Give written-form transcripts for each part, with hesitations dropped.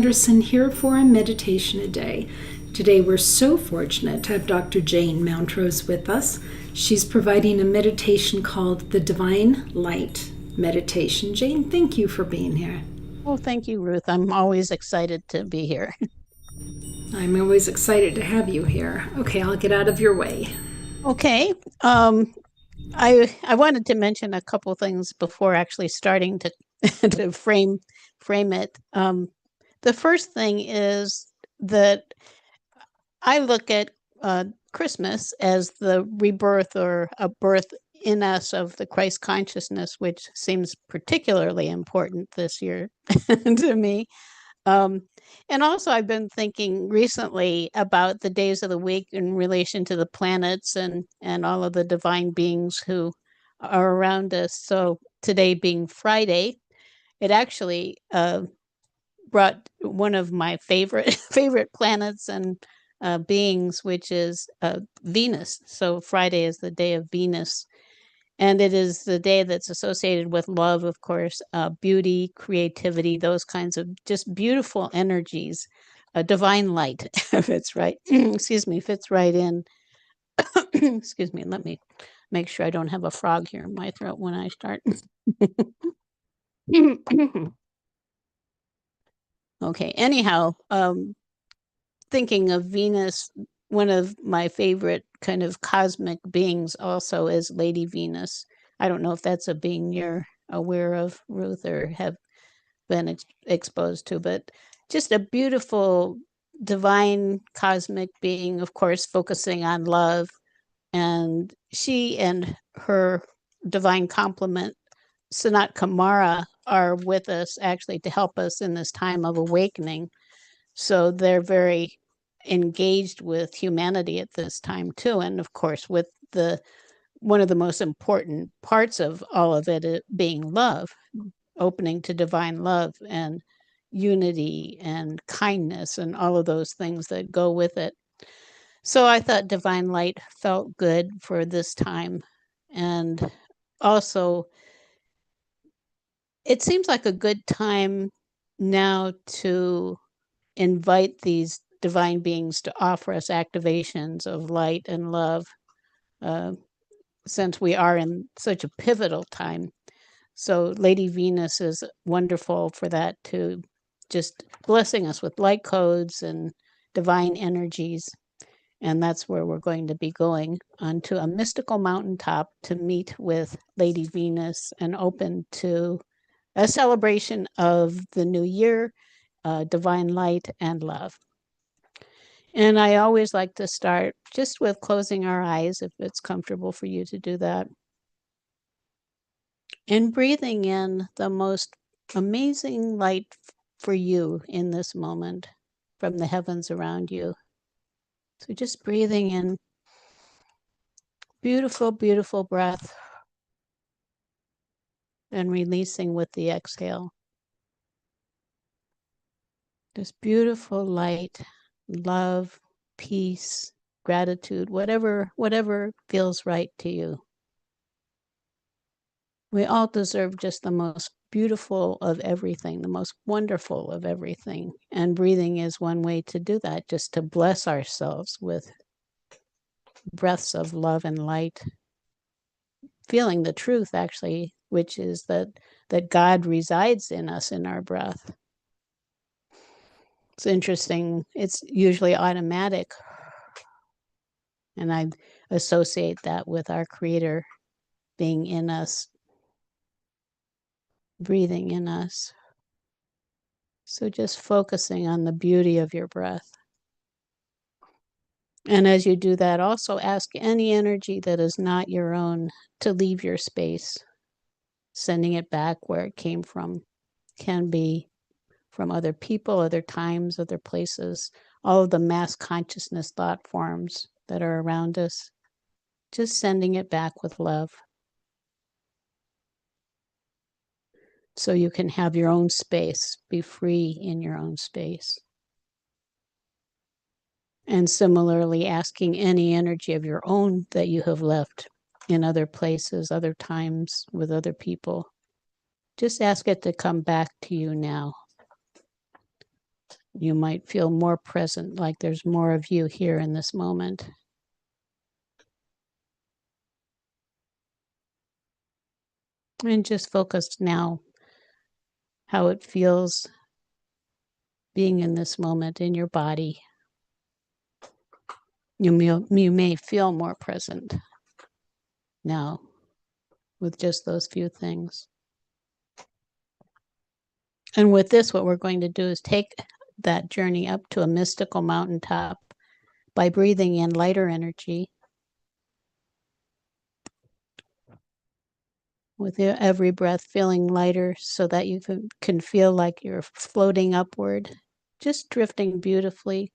Anderson here for a meditation a day. Today we're so fortunate to have Dr. Jane Mountrose with us. She's providing a meditation called the Divine Light Meditation. Jane, thank you for being here. Well, thank you, Ruth. I'm always excited to be here. I'm always excited to have you here. Okay, I'll get out of your way. Okay. I wanted to mention a couple things before actually starting to to frame it. The first thing is that I look at Christmas as the rebirth or a birth in us of the Christ consciousness, which seems particularly important this year to me. And also, I've been thinking recently about the days of the week in relation to the planets and all of the divine beings who are around us. So today being Friday, it actually brought one of my favorite planets and beings, which is Venus. So Friday is the day of Venus. And it is the day that's associated with love, of course, beauty, creativity, those kinds of just beautiful energies, divine light, fits right, excuse me, fits right in. Excuse me, let me make sure I don't have a frog here in my throat when I start. Okay, anyhow, thinking of Venus, one of my favorite kind of cosmic beings also is Lady Venus. I don't know if that's a being you're aware of, Ruth, or have been exposed to, but just a beautiful divine cosmic being, of course, focusing on love. And she and her divine complement, Sanat Kamara, are with us actually to help us in this time of awakening. So they're very engaged with humanity at this time too, and of course with the one of the most important parts of all of it being love, opening to divine love and unity and kindness and all of those things that go with it. So I thought divine light felt good for this time. And also, it seems like a good time now to invite these divine beings to offer us activations of light and love, uh, since we are in such a pivotal time. So Lady Venus is wonderful for that too, just blessing us with light codes and divine energies. And that's where we're going to be going onto a mystical mountaintop to meet with Lady Venus and open to a celebration of the new year, divine light and love. And I always like to start just with closing our eyes, if it's comfortable for you to do that. And breathing in the most amazing light for you in this moment from the heavens around you. So just breathing in beautiful, beautiful breath and releasing with the exhale. This beautiful light, love, peace, gratitude, whatever feels right to you. We all deserve just the most beautiful of everything, the most wonderful of everything. And breathing is one way to do that, just to bless ourselves with breaths of love and light. Feeling the truth, actually, which is that God resides in us in our breath. It's interesting. It's usually automatic. And I associate that with our Creator being in us, breathing in us. So just focusing on the beauty of your breath. And as you do that, also ask any energy that is not your own to leave your space, sending it back where it came from. Can be from other people, other times, other places, all of the mass consciousness thought forms that are around us. Just sending it back with love. So you can have your own space, be free in your own space. And similarly, asking any energy of your own that you have left in other places, other times, with other people. Just ask it to come back to you now. You might feel more present, like there's more of you here in this moment. And just focus now how it feels being in this moment in your body. You may feel more present now with just those few things. And with this, what we're going to do is take that journey up to a mystical mountaintop by breathing in lighter energy. With every breath feeling lighter so that you can feel like you're floating upward, just drifting beautifully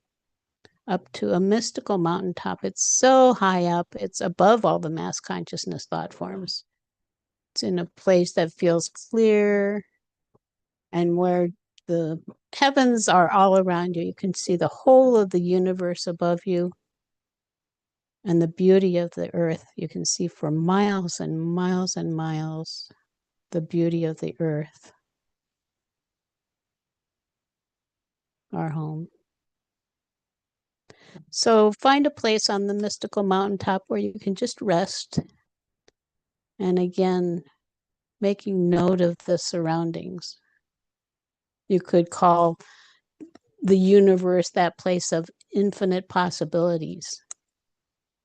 up to a mystical mountaintop. It's so high up, it's above all the mass consciousness thought forms. It's in a place that feels clear and where the heavens are all around you. You can see the whole of the universe above you and the beauty of the earth. You can see for miles and miles and miles the beauty of the earth, our home. So find a place on the mystical mountaintop where you can just rest. And again, making note of the surroundings. You could call the universe that place of infinite possibilities.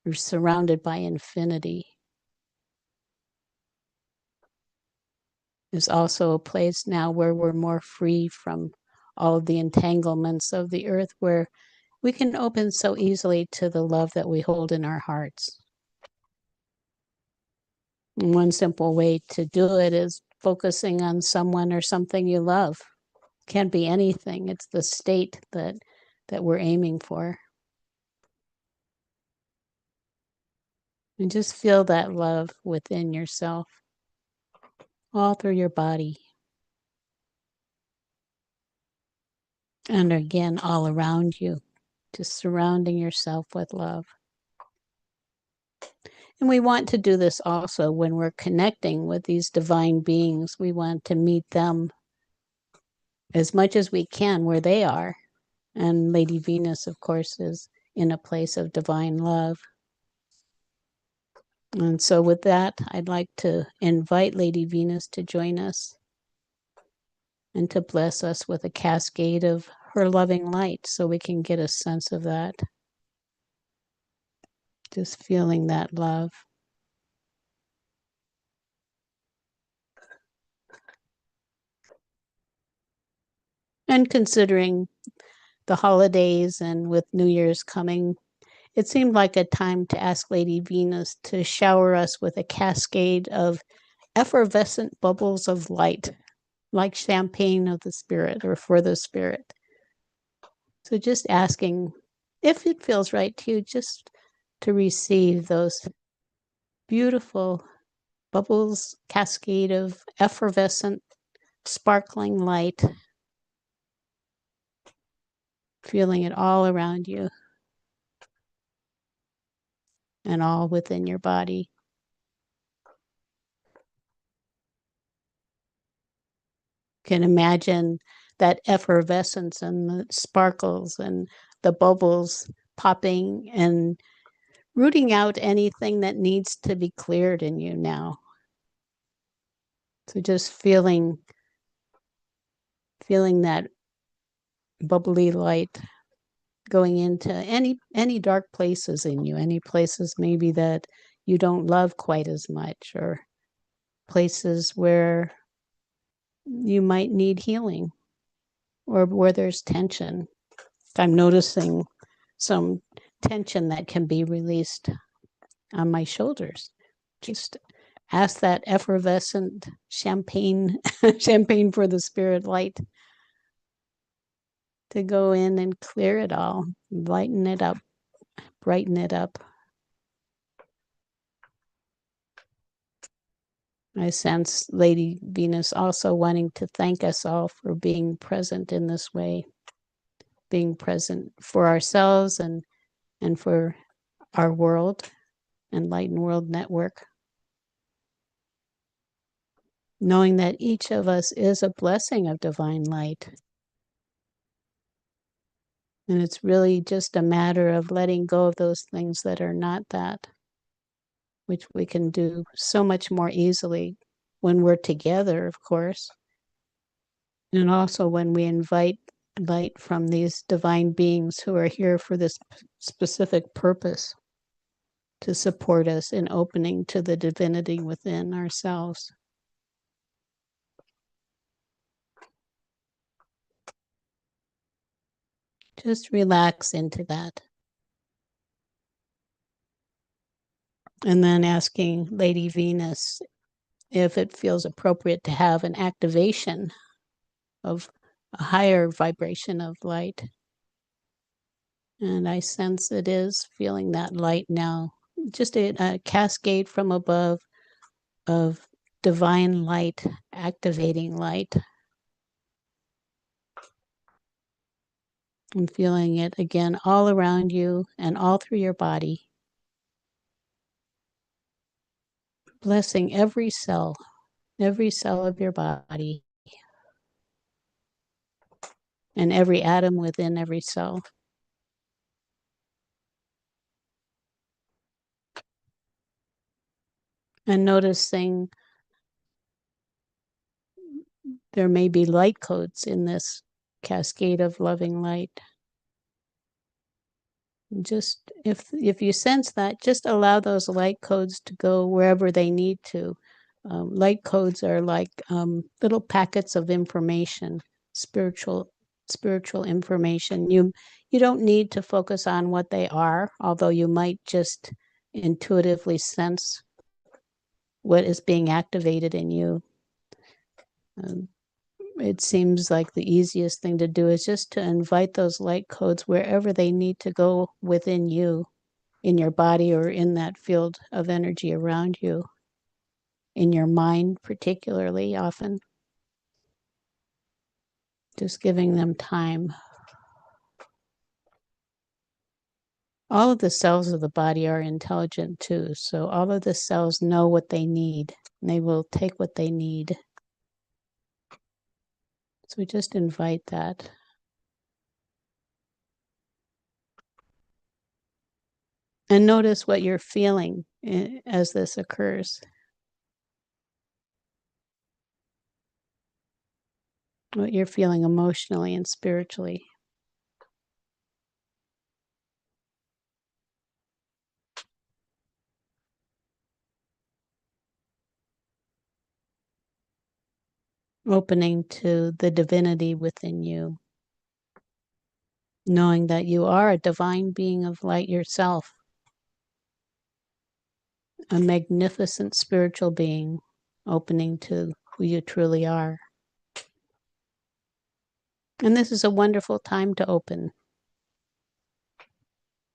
You're surrounded by infinity. There's also a place now where we're more free from all of the entanglements of the earth, where we can open so easily to the love that we hold in our hearts. And one simple way to do it is focusing on someone or something you love. Can't be anything. It's the state that we're aiming for. And just feel that love within yourself, all through your body. And again, all around you, just surrounding yourself with love. And we want to do this also when we're connecting with these divine beings. We want to meet them as much as we can where they are. And Lady Venus, of course, is in a place of divine love. And so with that, I'd like to invite Lady Venus to join us and to bless us with a cascade of her loving light so we can get a sense of that. Just feeling that love. And considering the holidays and with New Year's coming, it seemed like a time to ask Lady Venus to shower us with a cascade of effervescent bubbles of light, like champagne of the spirit or for the spirit. So just asking, if it feels right to you, just to receive those beautiful bubbles, cascade of effervescent, sparkling light, feeling it all around you and all within your body. You can imagine that effervescence and the sparkles and the bubbles popping and rooting out anything that needs to be cleared in you now. So just feeling that bubbly light going into any dark places in you, any places maybe that you don't love quite as much, or places where you might need healing or where there's tension. I'm noticing some tension that can be released on my shoulders. Just ask that effervescent champagne for the spirit light to go in and clear it all, lighten it up, brighten it up. I sense Lady Venus also wanting to thank us all for being present in this way, being present for ourselves and for our world, Enlightened World Network. Knowing that each of us is a blessing of divine light. And it's really just a matter of letting go of those things that are not that, which we can do so much more easily when we're together, of course. And also when we invite light from these divine beings who are here for this specific purpose to support us in opening to the divinity within ourselves. Just relax into that. And then asking Lady Venus if it feels appropriate to have an activation of a higher vibration of light. And I sense it is feeling that light now. Just a cascade from above of divine light, activating light. And feeling it again all around you and all through your body. Blessing every cell of your body, and every atom within every cell. And noticing there may be light codes in this cascade of loving light. Just if you sense that, just allow those light codes to go wherever they need to. Light codes are like little packets of information, spiritual information. You don't need to focus on what they are, although you might just intuitively sense what is being activated in you. It seems like the easiest thing to do is just to invite those light codes wherever they need to go within you, in your body or in that field of energy around you, in your mind particularly often. Just giving them time. All of the cells of the body are intelligent too, so all of the cells know what they need, and they will take what they need. So we just invite that. And notice what you're feeling as this occurs. What you're feeling emotionally and spiritually. Opening to the divinity within you. Knowing that you are a divine being of light yourself. A magnificent spiritual being, opening to who you truly are. And this is a wonderful time to open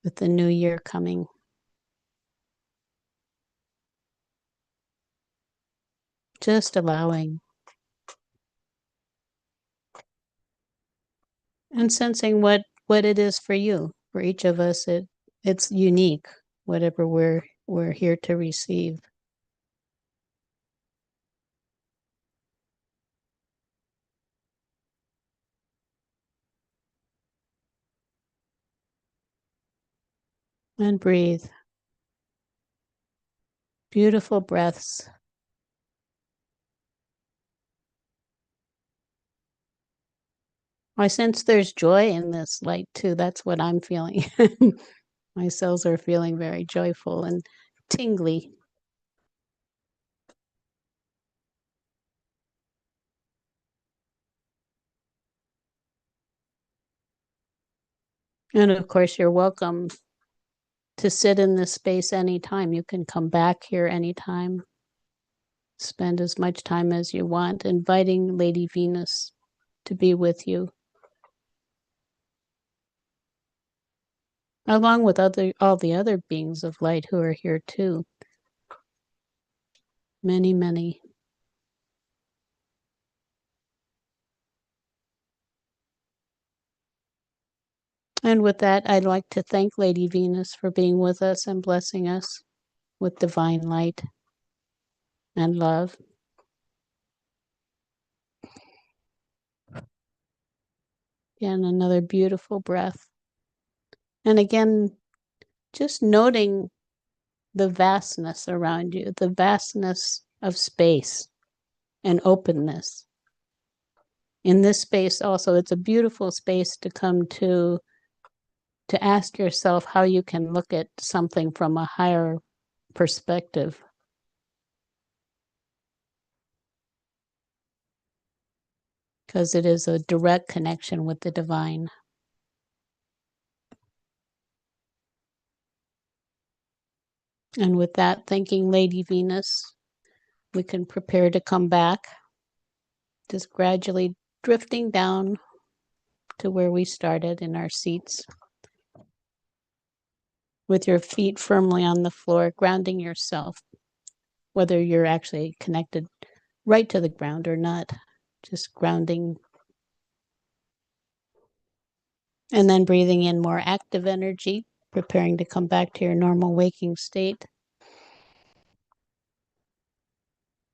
with the new year coming. Just allowing and sensing what it is for you. For each of us, it's unique, whatever we're here to receive. And breathe. Beautiful breaths. I sense there's joy in this light too. That's what I'm feeling. My cells are feeling very joyful and tingly. And of course, you're welcome to sit in this space anytime. You can come back here anytime. Spend as much time as you want, inviting Lady Venus to be with you. Along with all the other beings of light who are here too. Many, many. And with that, I'd like to thank Lady Venus for being with us and blessing us with divine light and love. And another beautiful breath. And again, just noting the vastness around you, the vastness of space and openness. In this space also, it's a beautiful space to come to ask yourself how you can look at something from a higher perspective. Because it is a direct connection with the divine. And with that, thanking Lady Venus, we can prepare to come back, just gradually drifting down to where we started in our seats, with your feet firmly on the floor, grounding yourself, whether you're actually connected right to the ground or not, just grounding. And then breathing in more active energy, preparing to come back to your normal waking state.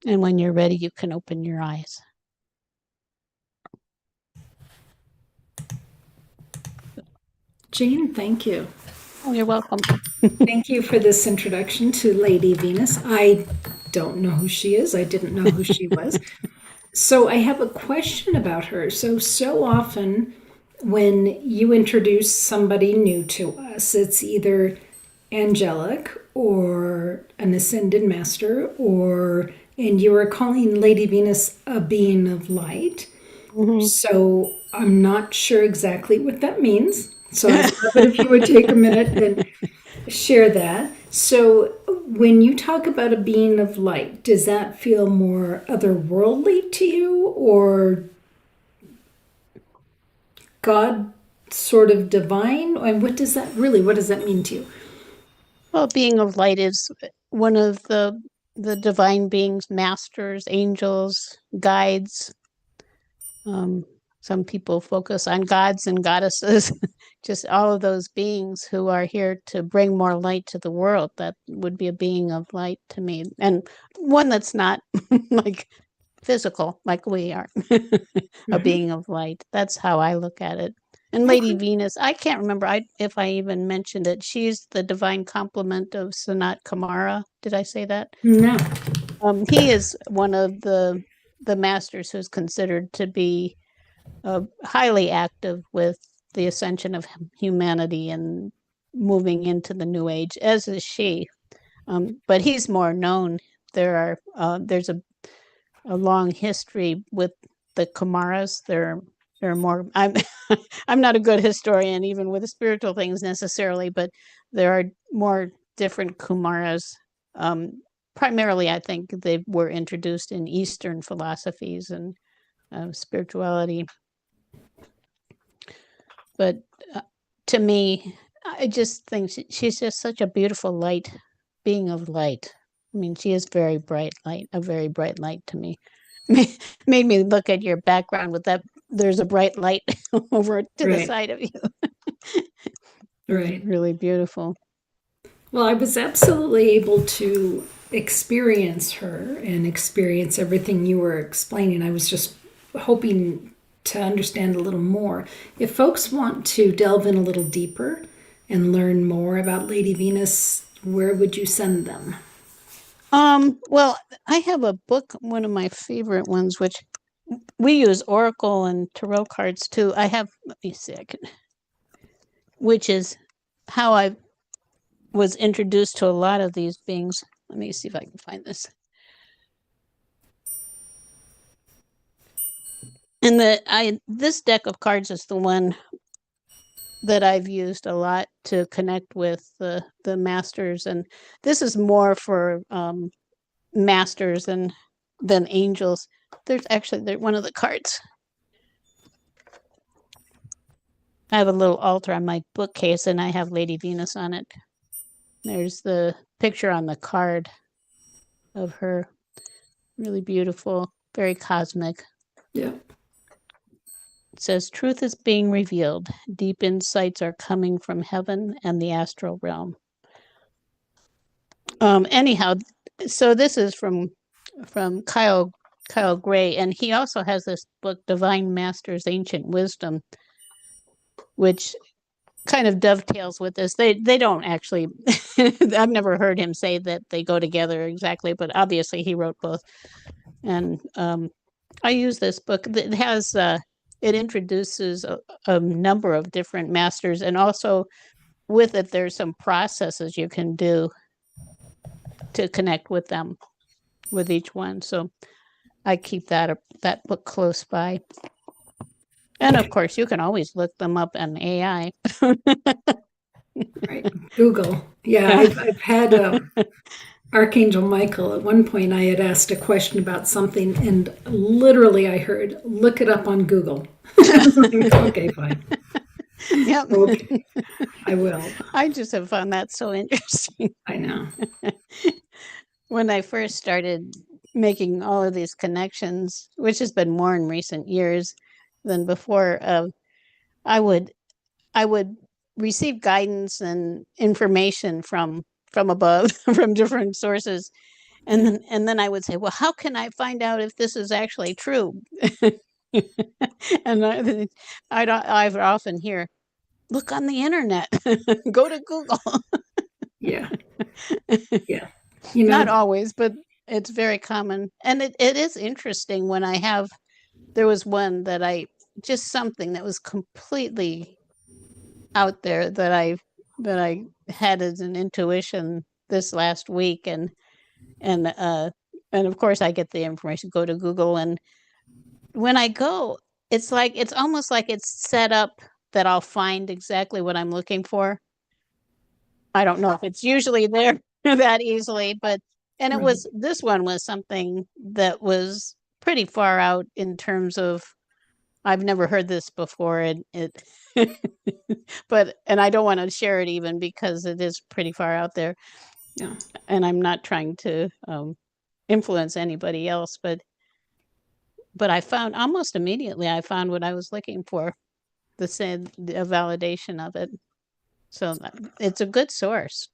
And when you're ready, you can open your eyes. Jane, thank you. Oh, you're welcome. Thank you for this introduction to Lady Venus. I don't know who she is. I didn't know who she was. So I have a question about her. So often when you introduce somebody new to us, it's either angelic or an ascended master, and you are calling Lady Venus a being of light. Mm-hmm. So I'm not sure exactly what that means. So I'd love it if you would take a minute and share that. So when you talk about a being of light, does that feel more otherworldly to you, or God sort of divine? And what does that mean to you? Well, being of light is one of the divine beings, masters, angels, guides. Some people focus on gods and goddesses, just all of those beings who are here to bring more light to the world. That would be a being of light to me, and one that's not like physical, like we are, a being of light. That's how I look at it. And Lady Venus, I can't remember if I even mentioned it. She's the divine complement of Sanat Kumara. Did I say that? No. He is one of the masters who's considered to be highly active with the ascension of humanity and moving into the new age, as is she. But he's more known. There's a long history with the Kumaras. They're more. I'm not a good historian, even with the spiritual things necessarily, but there are more different Kumaras. Primarily, I think they were introduced in Eastern philosophies and spirituality. But to me, I just think she's just such a beautiful light, being of light. I mean, she is very bright light, a very bright light to me. Made me look at your background with that. There's a bright light over to the side of you. Right. Really beautiful. Well, I was absolutely able to experience her and experience everything you were explaining. I was just hoping to understand a little more. If folks want to delve in a little deeper and learn more about Lady Venus, where would you send them? Well, I have a book, one of my favorite ones, which we use Oracle and Tarot cards too. I have, let me see, which is how I was introduced to a lot of these beings. Let me see if I can find this. And this deck of cards is the one that I've used a lot to connect with the masters, and this is more for masters than angels. There's actually one of the cards. I have a little altar on my bookcase, and I have Lady Venus on it. There's the picture on the card of her. Really beautiful, very cosmic. Yeah. It says, truth is being revealed. Deep insights are coming from heaven and the astral realm. Anyhow, so this is from Kyle Gray, and he also has this book, Divine Masters Ancient Wisdom, which kind of dovetails with this. They don't actually, I've never heard him say that they go together exactly, but obviously he wrote both. And I use this book that has, it introduces a number of different masters, and also with it, there's some processes you can do to connect with them, with each one. So I keep that book close by. And of course, you can always look them up on AI. Right. Google. Yeah, I've had Archangel Michael. At one point, I had asked a question about something, and literally I heard, look it up on Google. I was like, okay, fine. Yep. Okay, I will. I just have found that so interesting. I know. When I first started making all of these connections, which has been more in recent years than before, I would receive guidance and information from above, from different sources, and then I would say, well, how can I find out if this is actually true? And I would often hear, look on the internet, go to Google. Yeah. Yeah. Not always, but it's very common. And it is interesting when there was one that just something that was completely out there that I had as an intuition this last week. And of course I get the information, go to Google. And when I go, it's almost like it's set up that I'll find exactly what I'm looking for. I don't know if it's usually there that easily, but this one was something that was pretty far out in terms of, I've never heard this before, and and I don't want to share it even because it is pretty far out there. Yeah. And I'm not trying to influence anybody else, but I found almost immediately, I found what I was looking for, the validation of it. So it's a good source.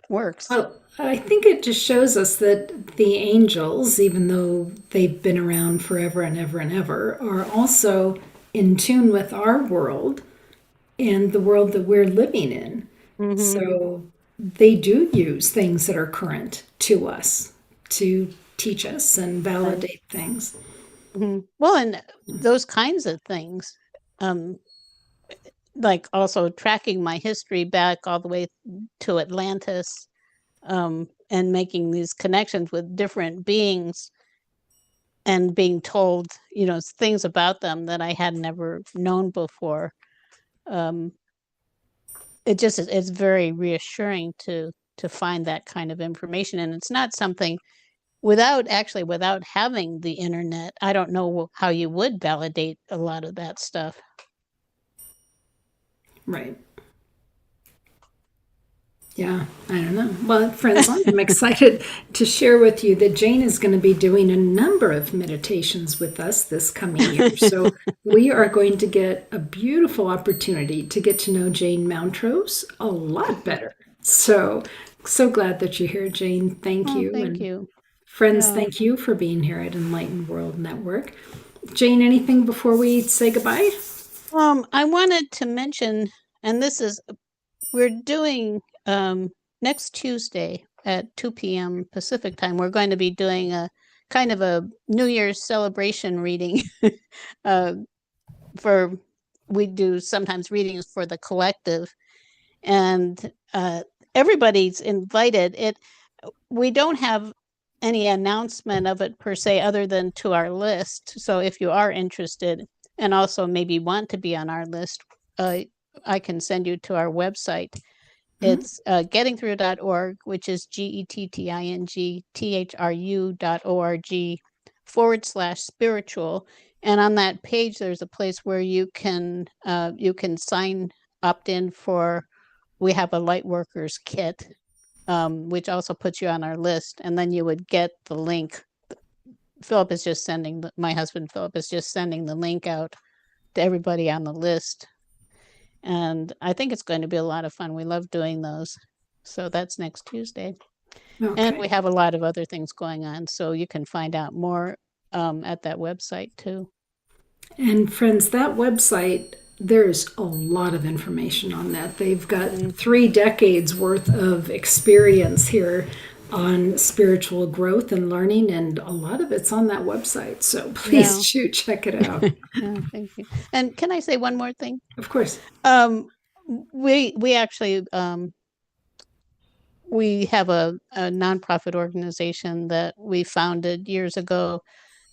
Works. Well, I think it just shows us that the angels, even though they've been around forever and ever and ever, are also in tune with our world and the world that we're living in. Mm-hmm. So they do use things that are current to us to teach us and validate things. Mm-hmm. Well, and those kinds of things, like also tracking my history back all the way to Atlantis, and making these connections with different beings and being told, things about them that I had never known before. It's very reassuring to find that kind of information. And it's not something without having the internet, I don't know how you would validate a lot of that stuff. Right. Yeah, I don't know. Well, friends, I'm excited to share with you that Jane is going to be doing a number of meditations with us this coming year. So we are going to get a beautiful opportunity to get to know Jane Mountrose a lot better. So glad that you're here, Jane. Thank you. Thank you. Friends, thank you for being here at Enlightened World Network. Jane, anything before we say goodbye? I wanted to mention, and we're doing next Tuesday at 2 p.m. Pacific time, we're going to be doing a kind of a New Year's celebration reading. We do sometimes readings for the collective, and everybody's invited. We don't have any announcement of it per se, other than to our list. So if you are interested and also maybe want to be on our list, I can send you to our website. It's gettingthrough.org, which is gettingthru.org/spiritual. And on that page, there's a place where you can opt in for, we have a light workers kit, which also puts you on our list. And then you would get the link. My husband Philip is just sending the link out to everybody on the list. And I think it's going to be a lot of fun. We love doing those. So that's next Tuesday. Okay. And we have a lot of other things going on. So you can find out more at that website too. And friends, that website there's a lot of information on that. They've got Mm, 3 decades worth of experience here on spiritual growth and learning, and a lot of it's on that website. So please yeah. check it out. Yeah, thank you. And can I say one more thing? Of course. Um, we actually we have a nonprofit organization that we founded years ago,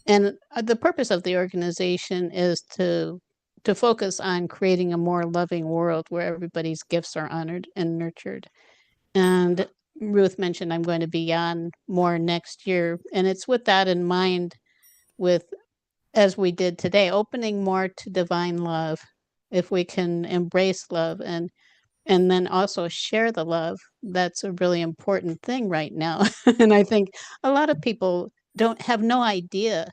and the purpose of the organization is to focus on creating a more loving world where everybody's gifts are honored and nurtured. And Ruth mentioned I'm going to be on more next year, and it's with that in mind, with as we did today, opening more to divine love. If we can embrace love and then also share the love, that's a really important thing right now. And I think a lot of people don't have no idea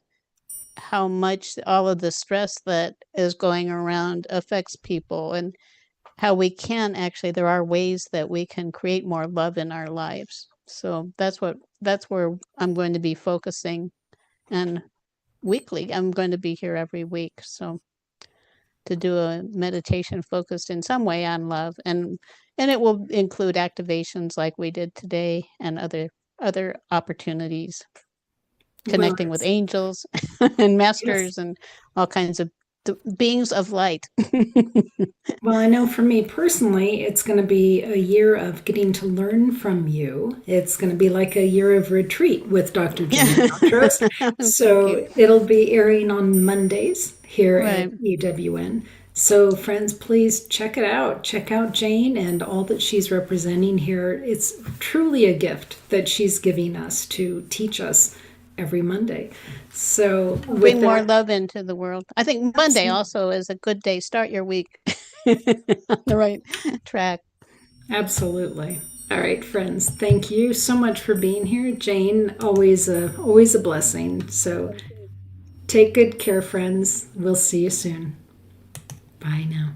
how much all of the stress that is going around affects people, and how we can actually, there are ways that we can create more love in our lives. So that's where I'm going to be focusing. And weekly, I'm going to be here every week, so to do a meditation focused in some way on love, and it will include activations like we did today, and other opportunities, Well, connecting with angels and yes. masters and all kinds of beings of light. Well, I know for me personally, it's going to be a year of getting to learn from you. It's going to be like a year of retreat with Dr. Jane Mountrose. Thank you. So it'll be airing on Mondays here at Right. EWN. So, friends, please check it out. Check out Jane and all that she's representing here. It's truly a gift that she's giving us to teach us every Monday. So, with Bring more that, love into the world. I think Monday absolutely. also is a good day. Start your week on the right track. Absolutely. All right, friends. Thank you so much for being here, Jane. Always a blessing. So take good care, friends. We'll see you soon. Bye now.